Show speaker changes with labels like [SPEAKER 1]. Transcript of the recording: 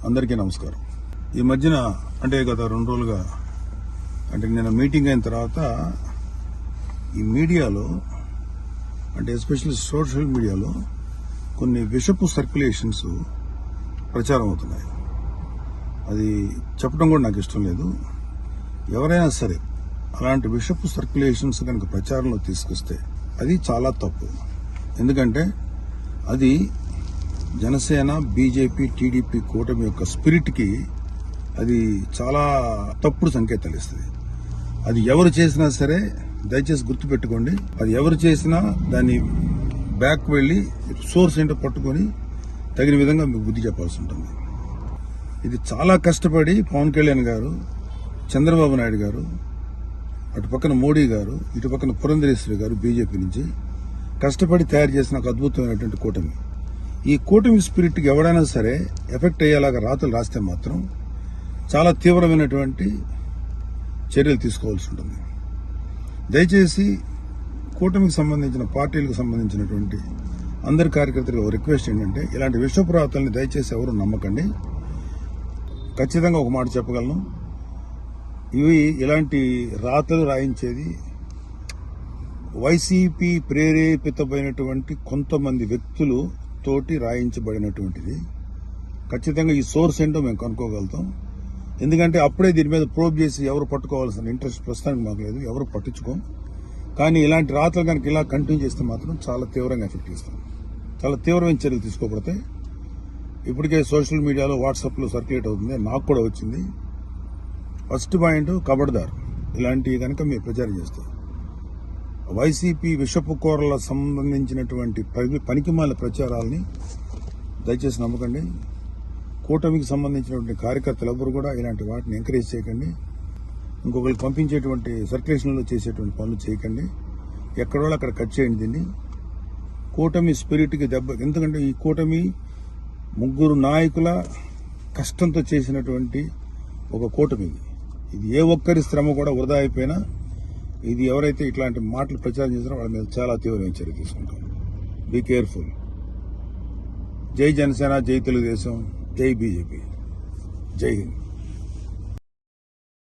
[SPEAKER 1] అందరికీ నమస్కారం. ఈ మధ్యన అంటే గత 2 రోజులుగా అంటే నేను మీటింగ్ అయిన తర్వాత ఈ మీడియాలో అంటే ఎస్పెషల్లీ సోషల్ మీడియాలో కొన్ని విషపు సర్క్యులేషన్స్ ప్రచారం అవుతున్నాయి. అది చెప్పడం కూడా నాకు ఇష్టం లేదు. ఎవరైనా సరే అలాంటి విషపు సర్క్యులేషన్స్ కనుక ప్రచారంలో తీసుకొస్తే అది చాలా తప్పు. ఎందుకంటే అది జనసేన, బీజేపీ, టీడీపీ కూటమి యొక్క స్పిరిట్కి అది చాలా తప్పుడు సంకేతాలు ఇస్తుంది. అది ఎవరు చేసినా సరే దయచేసి గుర్తుపెట్టుకోండి. అది ఎవరు చేసినా దాన్ని బ్యాక్ వెళ్లి సోర్స్ ఏంటో పట్టుకొని తగిన విధంగా మీకు బుద్ధి చెప్పాల్సి ఉంటుంది. ఇది చాలా కష్టపడి పవన్ కళ్యాణ్ గారు, చంద్రబాబు నాయుడు గారు, అటు పక్కన మోడీ గారు, ఇటు పక్కన పురంధరేశ్వరి గారు బీజేపీ నుంచి కష్టపడి తయారు చేసిన ఒక అద్భుతమైనటువంటి కూటమి. ఈ కూటమి స్పిరిట్కి ఎవడైనా సరే ఎఫెక్ట్ అయ్యేలాగా రాతలు రాస్తే మాత్రం చాలా తీవ్రమైనటువంటి చర్యలు తీసుకోవాల్సి ఉంటుంది. దయచేసి కూటమికి సంబంధించిన పార్టీలకు సంబంధించినటువంటి అందరి కార్యకర్తలకు రిక్వెస్ట్ ఏంటంటే ఇలాంటి విషపు రాతల్ని దయచేసి ఎవరు నమ్మకండి. ఖచ్చితంగా ఒక మాట చెప్పగలను, ఇలాంటి రాతలు రాయించేది వైసీపీ ప్రేరేపితమైనటువంటి కొంతమంది వ్యక్తులు తోటి రాయించబడినటువంటిది. ఖచ్చితంగా ఈ సోర్స్ ఏంటో మేము కనుక్కోగలుగుతాం. ఎందుకంటే అప్పుడే దీని మీద ప్రోబ్ చేసి ఎవరు పట్టుకోవాల్సిన ఇంట్రెస్ట్ ప్రస్తుతానికి మాకు లేదు, ఎవరు పట్టించుకోం. కానీ ఇలాంటి రాతలు కనుక ఇలా కంటిన్యూ చేస్తే మాత్రం చాలా తీవ్రంగా ఎఫెక్ట్ చేస్తాం. చాలా తీవ్రమైన చర్యలు తీసుకోకపోతే ఇప్పటికే సోషల్ మీడియాలో వాట్సాప్లో సర్క్యులేట్ అవుతుంది, నాకు కూడా వచ్చింది. ఫస్ట్ పాయింట్, ఖబర్దార్ ఇలాంటివి కనుక మీరు ప్రచారం చేస్తారు. వైసీపీ విషపు కూరల సంబంధించినటువంటి పనికిమాల ప్రచారాలని దయచేసి నమ్మకండి. కూటమికి సంబంధించినటువంటి కార్యకర్తలు ఎవరు కూడా ఇలాంటి వాటిని ఎంకరేజ్ చేయకండి. ఇంకొకరికి పంపించేటువంటి సర్క్యులేషన్లో చేసేటువంటి పనులు చేయకండి. ఎక్కడో అక్కడ కట్ చేయండి దీన్ని. కూటమి స్పిరిట్కి దెబ్బ. ఎందుకంటే ఈ కూటమి 3 నాయకుల కష్టంతో చేసినటువంటి ఒక కూటమి. ఇది ఏ ఒక్కరి శ్రమ కూడా వృధా అయిపోయినా ఇది ఎవరైతే ఇట్లాంటి మాటలు ప్రచారం చేస్తారో వాళ్ళ మీద చాలా తీవ్రమైన చర్య తీసుకుంటాం. Be careful. జై జనసేన, జై తెలుగుదేశం, జై బీజేపీ, జై హింద్.